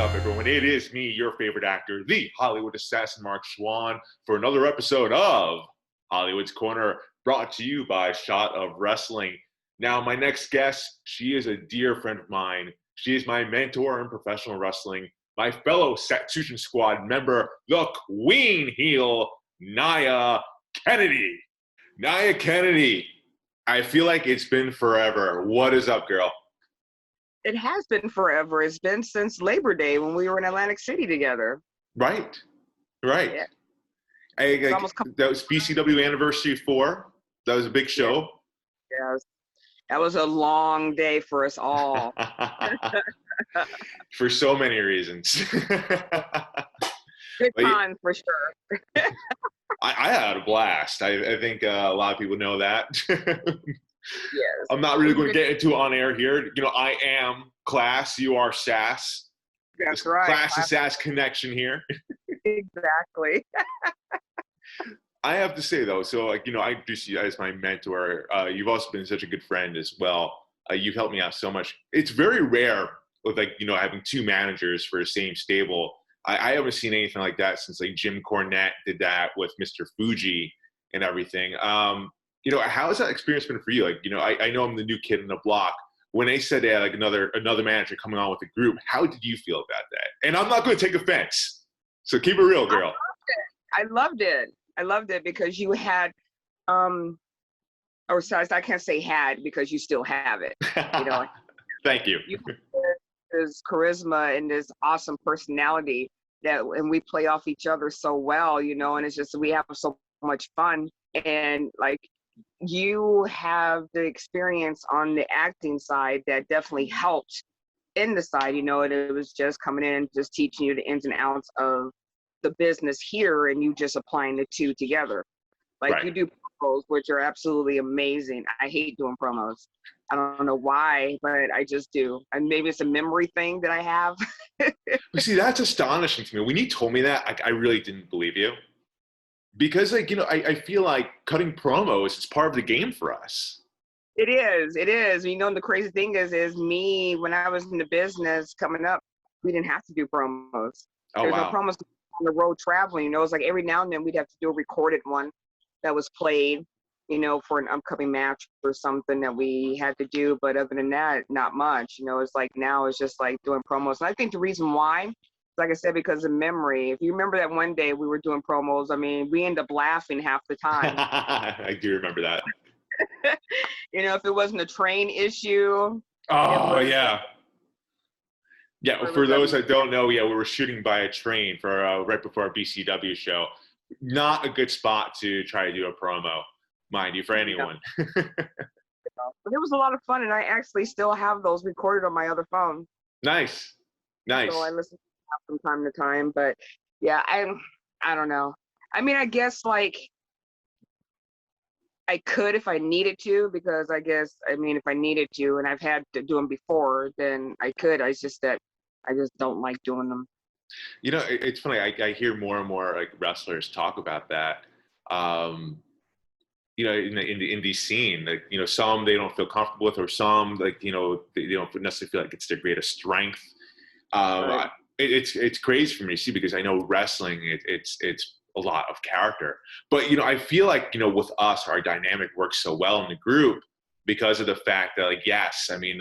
up, everyone? It is me, your favorite actor, the Hollywood assassin, Marc Chouen, for another episode of Hollywood's Corner, brought to you by Shot of Wrestling. Now, my next guest, she is a dear friend of mine. She is my mentor in professional wrestling, my fellow Satsujin Squad member, the Queen Heel, Nyah Kennedy. Nyah Kennedy, I feel like it's been forever. What is up, girl? It has been forever. It's been since Labor Day when we were in Atlantic City together. Right. Yeah. That was BCW Anniversary 4. That was a big show. Yes. That was a long day for us all. For so many reasons. Good time, for sure. I had a blast. I think a lot of people know that. Yes. I'm not really going to get into it on air here. You know, I am class, you are sass. That's There's right. Class and sass connection here. Exactly. I have to say, though, so, like, you know, I introduced you as my mentor. You've also been such a good friend as well. You've helped me out so much. It's very rare with, like, you know, having two managers for the same stable. I haven't seen anything like that since, like, Jim Cornette did that with Mr. Fuji and everything. You know, how has that experience been for you? Like, you know, I know I'm the new kid in the block. When they said they had, like, another manager coming on with the group, how did you feel about that? And I'm not going to take offense. So keep it real, girl. I loved it because you had, or sorry, I can't say had because you still have it. You know, Thank you. You this charisma and this awesome personality and we play off each other so well, you know, and it's just, we have so much fun. And like, you have the experience on the acting side that definitely helped in the side, you know, and it was just coming in, just teaching you the ins and outs of the business here and you just applying the two together. Like right. You do promos, which are absolutely amazing. I hate doing promos. I don't know why, but I just do. And maybe it's a memory thing that I have. See, that's astonishing to me. When you told me that, I really didn't believe you. Because, like, you know, I feel like cutting promos is part of the game for us. It is. You know, the crazy thing is me, when I was in the business coming up, we didn't have to do promos. There's no promos on the road traveling. You know, it's like every now and then we'd have to do a recorded one that was played, you know, for an upcoming match or something that we had to do. But other than that, not much. You know, it's like now it's just like doing promos. And I think the reason why, like I said, because of memory. If you remember that one day we were doing promos, I mean, we end up laughing half the time. I do remember that. You know, if it wasn't a train issue. Oh, yeah. Yeah, for those that don't know, yeah, we were shooting by a train for right before our BCW show. Not a good spot to try to do a promo, mind you, for anyone. But it was a lot of fun, and I actually still have those recorded on my other phone. Nice. So I listen to them from time to time, but yeah, I don't know. I mean, I guess like I could if I needed to, because I mean, if I needed to, and I've had to do them before, then I could. It's just that I just don't like doing them. You know, it's funny. I hear more and more like wrestlers talk about that. You know, in the indie scene, like, you know, some they don't feel comfortable with, or some, like, you know, they don't necessarily feel like it's their greatest strength. Right. It's crazy for me to see, because I know wrestling, it's a lot of character. But, you know, I feel like, you know, with us, our dynamic works so well in the group because of the fact that, like, yes, I mean,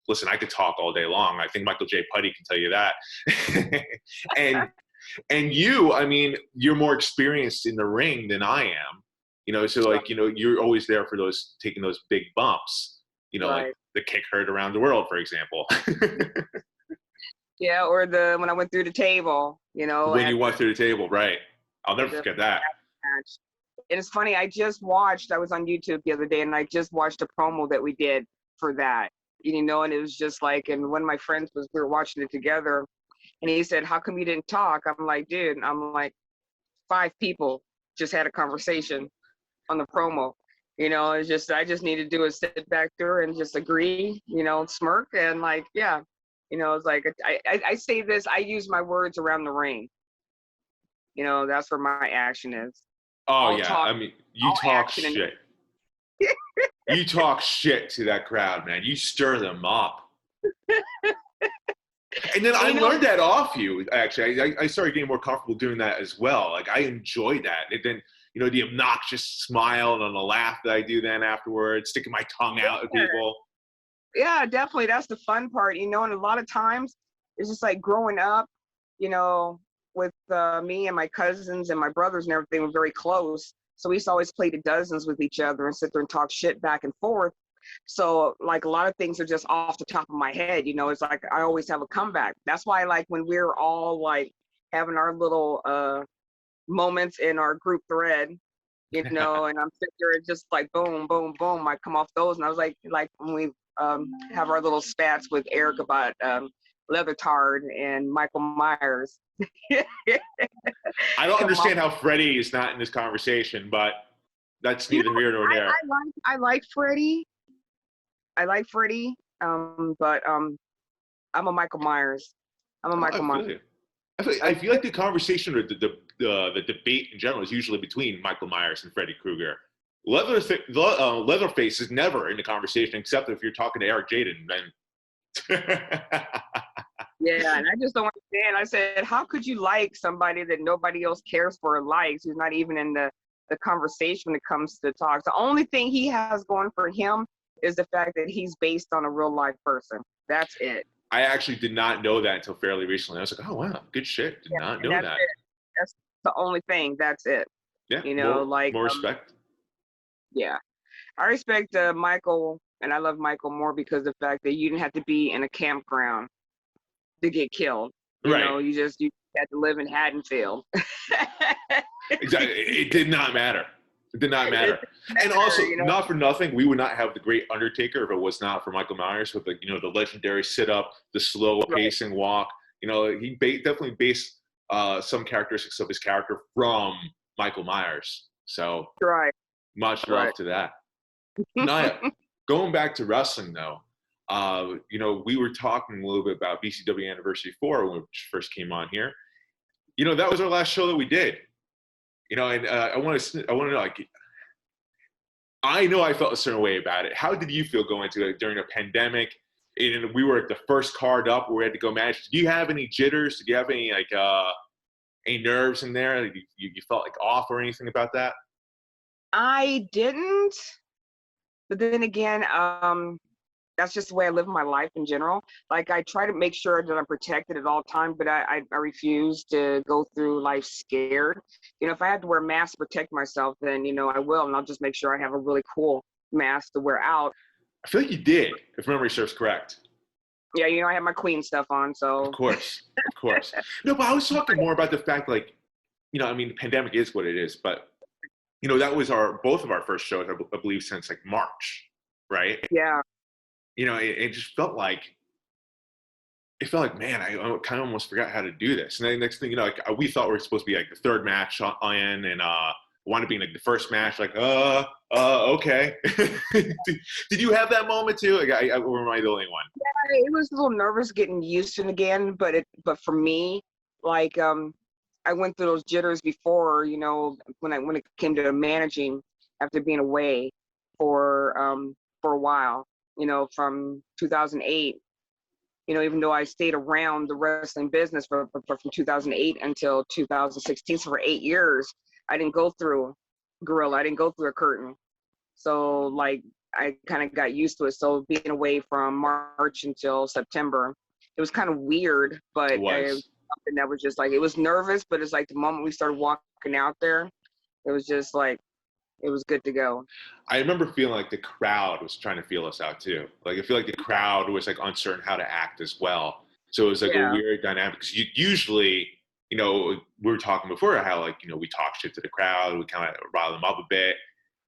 listen, I could talk all day long. I think Michael J. Puddy can tell you that. and you, I mean, you're more experienced in the ring than I am. You know, so, like, you know, you're always there for taking those big bumps. You know, right. Like the kick heard around the world, for example. Yeah, or when I went through the table, you know. When you went through the table, right. I'll never forget that. Match. And it's funny, I was on YouTube the other day, and I just watched a promo that we did for that. You know, and it was just like, and one of my friends we were watching it together, and he said, "How come you didn't talk?" I'm like, dude, 5 people just had a conversation on the promo. You know, it's just, I just need to do is sit back there and just agree, you know, smirk, and like, yeah. You know, it's like, I say this, I use my words around the ring. You know, that's where my action is. Oh, yeah. I mean, you talk shit. You talk shit to that crowd, man. You stir them up. And then I learned that off you, actually. I started getting more comfortable doing that as well. Like, I enjoyed that. And then, you know, the obnoxious smile and the laugh that I do then afterwards, sticking my tongue out at people. Yeah, definitely. That's the fun part, you know, and a lot of times it's just like growing up, you know, with me and my cousins and my brothers and everything were very close. So we used to always play the dozens with each other and sit there and talk shit back and forth. So like a lot of things are just off the top of my head, you know, it's like I always have a comeback. That's why like when we're all like having our little moments in our group thread, you know, and I'm sitting there and just like boom, boom, boom, I come off those. And I was like when we have our little spats with Eric about Leathertard and Michael Myers. I don't understand how Freddie is not in this conversation, but that's neither here nor there. I like Freddie. But I'm a Michael Myers. I feel like the conversation or the debate in general is usually between Michael Myers and Freddy Krueger. Leatherface is never in the conversation except if you're talking to Eric Jaden. Then yeah, and I just don't understand. I said, how could you like somebody that nobody else cares for or likes, who's not even in the conversation when it comes to talks? The only thing he has going for him is the fact that he's based on a real life person. That's it. I actually did not know that until fairly recently. I was like, oh wow, good shit. Did not know that. That's the only thing. That's it. Yeah, you know, more respect. Yeah, I respect Michael, and I love Michael more because of the fact that you didn't have to be in a campground to get killed. You know, you had to live in Haddonfield. Exactly. It did not matter. It did not matter. And also, you know, not for nothing, we would not have the great Undertaker if it was not for Michael Myers with the, you know, the legendary sit up, the slow pacing walk. You know, he definitely based some characteristics of his character from Michael Myers. So much love to that. Nyah, going back to wrestling though, you know, we were talking a little bit about BCW Anniversary 4 when we first came on here. You know, that was our last show that we did. You know, and I want to know, like, I know I felt a certain way about it. How did you feel going to it during a pandemic? And we were at the first card up where we had to go match. Did you have any jitters? Did you have any like any nerves in there? You felt like off or anything about that? I didn't, but then again, that's just the way I live my life in general. Like I try to make sure that I'm protected at all times, but I refuse to go through life scared. You know, if I have to wear a mask to protect myself, then, you know, I will. And I'll just make sure I have a really cool mask to wear out. I feel like you did, if memory serves correct. Yeah, you know, I have my Queen stuff on, so. Of course. No, but I was talking more about the fact, like, you know, I mean, the pandemic is what it is, but, you know, that was both of our first shows, I believe, since like March, right? Yeah. You know, it just felt like, man, I kind of almost forgot how to do this. And then next thing, you know, like we thought we were supposed to be like the third match in, and wanted to be like the first match, like, okay. Did you have that moment too? Like, or am I the only one? Yeah, it was a little nervous getting used to it again, but for me, like, I went through those jitters before, you know, when it came to managing after being away for a while. You know, from 2008, you know, even though I stayed around the wrestling business from 2008 until 2016, so for 8 years, I didn't go through Gorilla, I didn't go through a curtain. So like, I kind of got used to it. So being away from March until September, it was kind of weird, but it was something that was just like, it was nervous, but it's like the moment we started walking out there, it was just like, it was good to go. I remember feeling like the crowd was trying to feel us out too. Like I feel like the crowd was like uncertain how to act as well. So it was like a weird dynamic because usually, you know, we were talking before how like, you know, we talk shit to the crowd, we kind of rile them up a bit,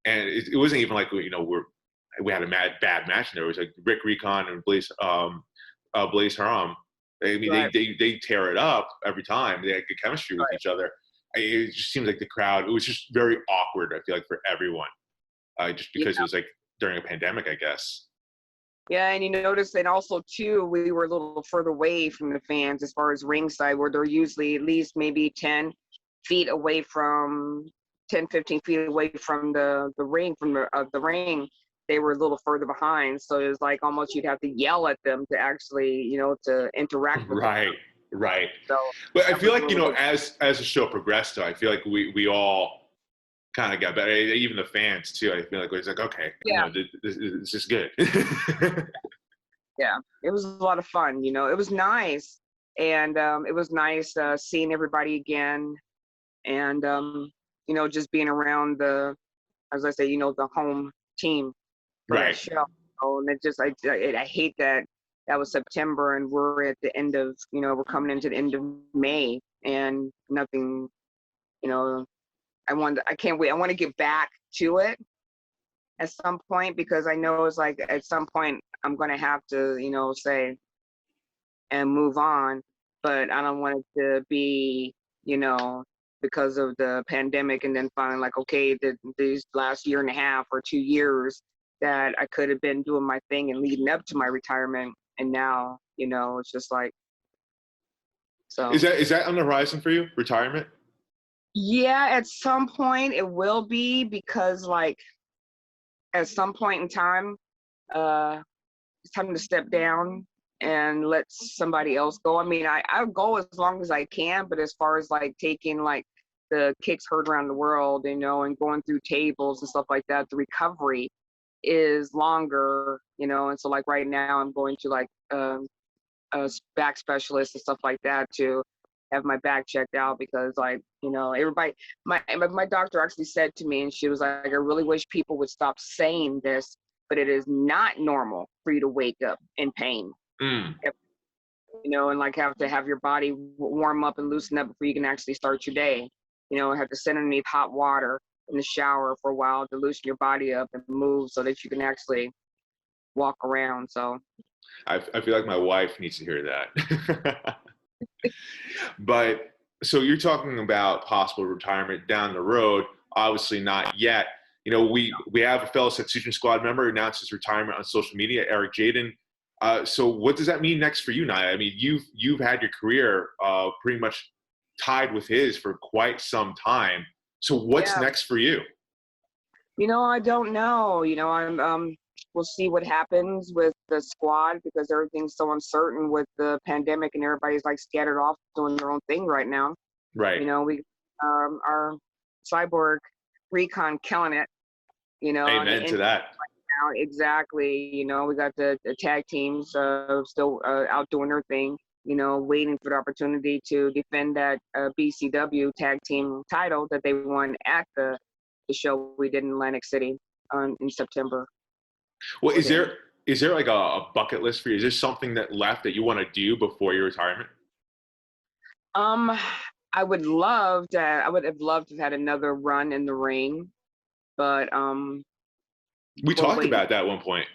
and it wasn't even like, you know, we had a bad match in there. It was like Rick Recon and Blaze Haram. I mean, they tear it up every time. They had good chemistry with each other. It just seems like the crowd, it was just very awkward, I feel like, for everyone. Just because it was like during a pandemic, I guess. Yeah, and you notice, and also too, we were a little further away from the fans as far as ringside, where they're usually at least maybe 10 feet away from, 10, 15 feet away from the ring, from the ring. they were a little further behind. So it was like almost you'd have to yell at them to actually, you know, to interact with them. Right. So But I feel like, you know, as the show progressed, though, I feel like we all kind of got better. Even the fans too. I feel like it's like, okay, you know, this is good. Yeah, it was a lot of fun. You know, it was nice, and it was nice seeing everybody again, and you know, just being around the, as I say, you know, the home team for that show. Oh, and it just, I hate that that was September and we're at the end of, you know, we're coming into the end of May and nothing, you know, I can't wait. I want to get back to it at some point because I know it's like at some point I'm going to have to, you know, say and move on, but I don't want it to be, you know, because of the pandemic and then finally like, okay, these last year and a half or 2 years that I could have been doing my thing and leading up to my retirement. And now, you know, it's just like, so. Is that on the horizon for you, retirement? Yeah, at some point it will be because like at some point in time, it's time to step down and let somebody else go. I mean, I'll go as long as I can, but as far as like taking like the kicks heard around the world, you know, and going through tables and stuff like that, the recovery is longer, you know, and so like right now I'm going to like a back specialist and stuff like that to have my back checked out because like, you know, everybody, my doctor actually said to me and she was like, I really wish people would stop saying this, but it is not normal for you to wake up in pain. You know, and like have to have your body warm up and loosen up before you can actually start your day. You know, have to sit underneath hot water in the shower for a while to loosen your body up and move so that you can actually walk around. So I feel like my wife needs to hear that. But so you're talking about possible retirement down the road, obviously not yet. You know, we have a fellow Satsujin Squad member announced his retirement on social media, Eric Jaden. So what does that mean next for you, Nyah? I mean, you've had your career pretty much tied with his for quite some time. So what's next for you? You know, I don't know. You know, we'll see what happens with the squad because everything's so uncertain with the pandemic and everybody's like scattered off doing their own thing right now. Right. You know, we our cyborg recon killing it. You know, amen to that. Right now, exactly. You know, we got the tag teams still out doing their thing. You know, waiting for the opportunity to defend that BCW tag team title that they won at the show we did in Atlantic City in September. Well, is there like a bucket list for you? Is there something that left that you want to do before your retirement? I would have loved to have had another run in the ring, but we talked about that at one point.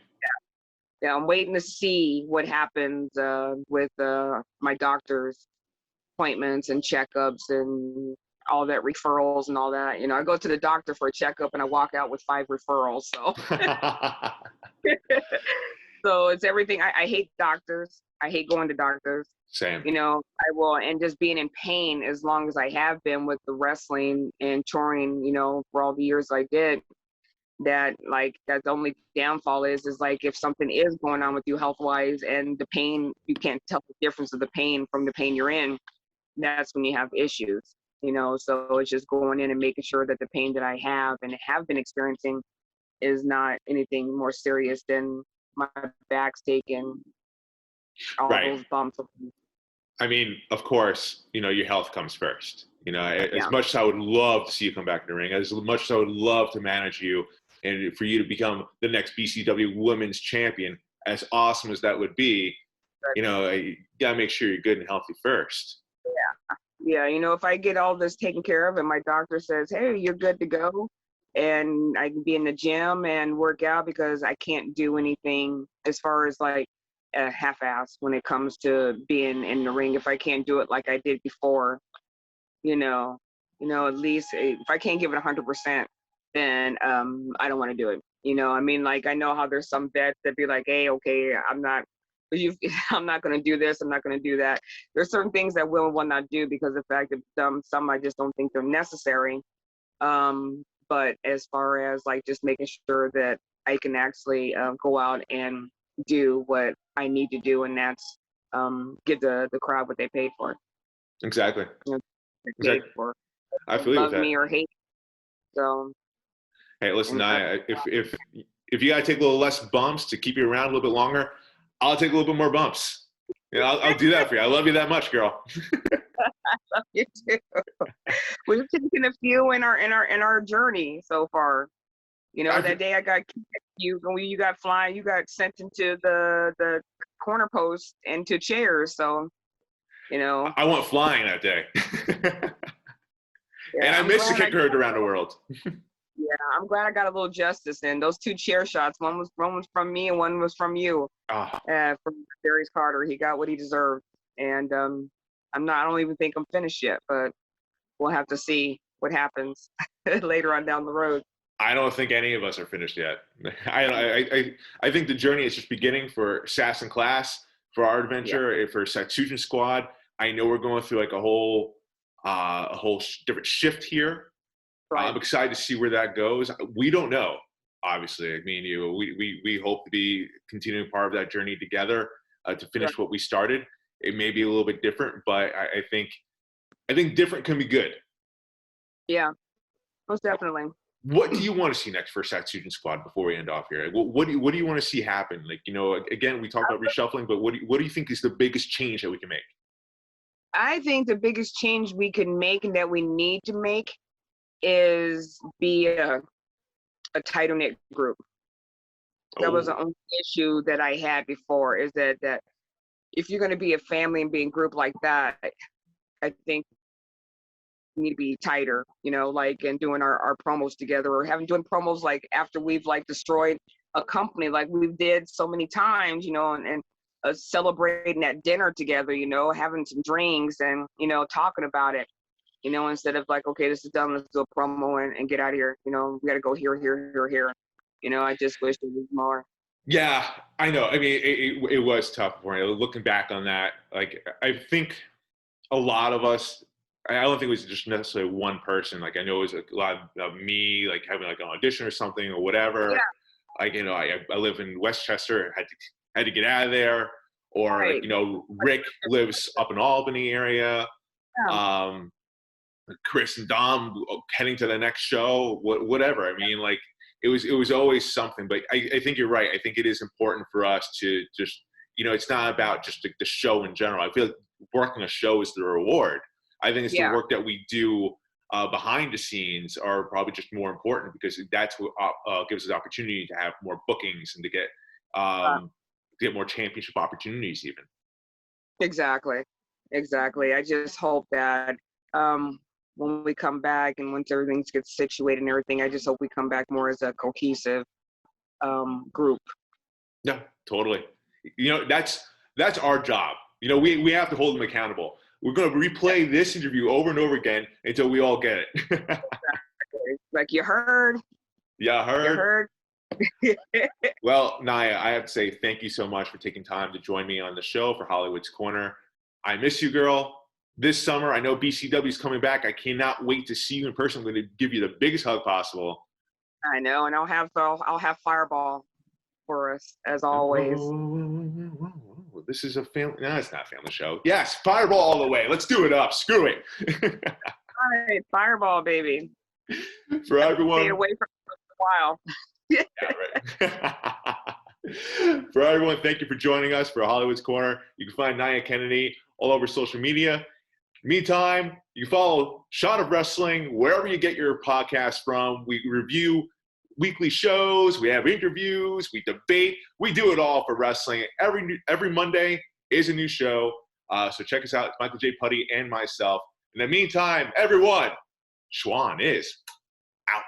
Yeah, I'm waiting to see what happens with my doctor's appointments and checkups and all that referrals and all that. You know, I go to the doctor for a checkup and I walk out with 5 referrals. So, so it's everything. I hate doctors. I hate going to doctors. Same. You know, I will, and just being in pain as long as I have been with the wrestling and touring, you know, for all the years I did, that like, that's the only downfall is like, if something is going on with you health-wise and the pain, you can't tell the difference of the pain from the pain you're in, that's when you have issues, you know? So it's just going in and making sure that the pain that I have and have been experiencing is not anything more serious than my back's taking all those bumps. I mean, of course, you know, your health comes first. You know, as much as I would love to see you come back in the ring, as much as I would love to manage you and for you to become the next BCW Women's Champion, as awesome as that would be, you know, you gotta make sure you're good and healthy first. Yeah, you know, if I get all this taken care of and my doctor says, hey, you're good to go, and I can be in the gym and work out because I can't do anything as far as like a half-ass when it comes to being in the ring. If I can't do it like I did before, you know, at least if I can't give it 100%, then I don't want to do it. You know, I mean, like I know how there's some vets that be like, hey, okay, I'm not going to do this. I'm not going to do that. There's certain things that will not do because of the fact that some I just don't think they're necessary. But as far as like just making sure that I can actually go out and do what I need to do, and that's give the crowd what they paid for. Exactly. You know, they paid Exactly. for. I They feel you with love that. me or hate. So, Hey, listen, and if you gotta take a little less bumps to keep you around a little bit longer, I'll take a little bit more bumps. Yeah, I'll do that for you. I love you that much, girl. you too. We've taken a few in our journey so far. You know, that day I got you when you got flying, you got sent into the corner post into chairs. So, you know, I went flying that day. And yeah, I missed the kick heard around the world. yeah, I'm glad I got a little justice in those 2 chair shots. One was from me and one was from you. Oh. From Darius Carter. He got what he deserved. And I don't even think I'm finished yet, but we'll have to see what happens later on down the road. I don't think any of us are finished yet. I think the journey is just beginning for Sass and Class, for our adventure, for Satsujin Squad. I know we're going through like a whole different shift here. Right. I'm excited to see where that goes. We don't know, obviously. Me and you, we hope to be continuing part of that journey together to finish what we started. It may be a little bit different, but I think different can be good. Yeah, most definitely. What do you want to see next for Satsujin Squad before we end off here? What do you want to see happen? Like, you know, again, we talked about reshuffling, but what do you think is the biggest change that we can make? I think the biggest change we can make and that we need to make is be a tighter knit group. That was the only issue that I had before, is that if you're going to be a family and be in a group like that, I think we need to be tighter, you know, like, and doing our promos together, or doing promos like after we've like destroyed a company like we did so many times, you know, and celebrating at dinner together, you know, having some drinks and, you know, talking about it, you know, instead of like, okay, this is done, let's do a promo and get out of here. You know, we got to go here. You know, I just wish there was more. Yeah, I know. I mean, it was tough for me. Looking back on that, like, I think a lot of us, I don't think it was just necessarily one person. Like, I know it was a lot of me, like having like an audition or something or whatever. Yeah. Like, you know, I live in Westchester, had to get out of there. Or Right. like, you know, Rick lives up in Albany area. Yeah. Chris and Dom heading to the next show, whatever. I mean, like, it was always something. But I think you're right. I think it is important for us to just, you know, it's not about just the show in general. I feel like working a show is the reward. I think it's the work that we do behind the scenes are probably just more important, because that's what gives us opportunity to have more bookings and to get more championship opportunities even. Exactly. I just hope that when we come back and once everything gets situated and everything, I just hope we come back more as a cohesive group. Yeah, totally. You know, that's our job. You know, we have to hold them accountable. We're going to replay this interview over and over again until we all get it. Like, you heard. Yeah, heard. You heard. Well, Nyah, I have to say thank you so much for taking time to join me on the show for Hollywood's Corner. I miss you, girl. This summer, I know BCW is coming back. I cannot wait to see you in person. I'm going to give you the biggest hug possible. I know, and I'll have Fireball for us as always. Whoa. This is a family. No, it's not a family show. Yes, Fireball all the way. Let's do it up. Screw it. All right, Fireball, baby. For everyone. Stay away from it for a while. Yeah, right. For everyone, thank you for joining us for Hollywood's Corner. You can find Nyah Kennedy all over social media. Meantime, you can follow Shot of Wrestling wherever you get your podcast from. We review weekly shows, we have interviews, we debate, we do it all for wrestling. Every Monday is a new show, so check us out. It's Michael J. Puddy and myself. In the meantime, everyone, Chouen is out.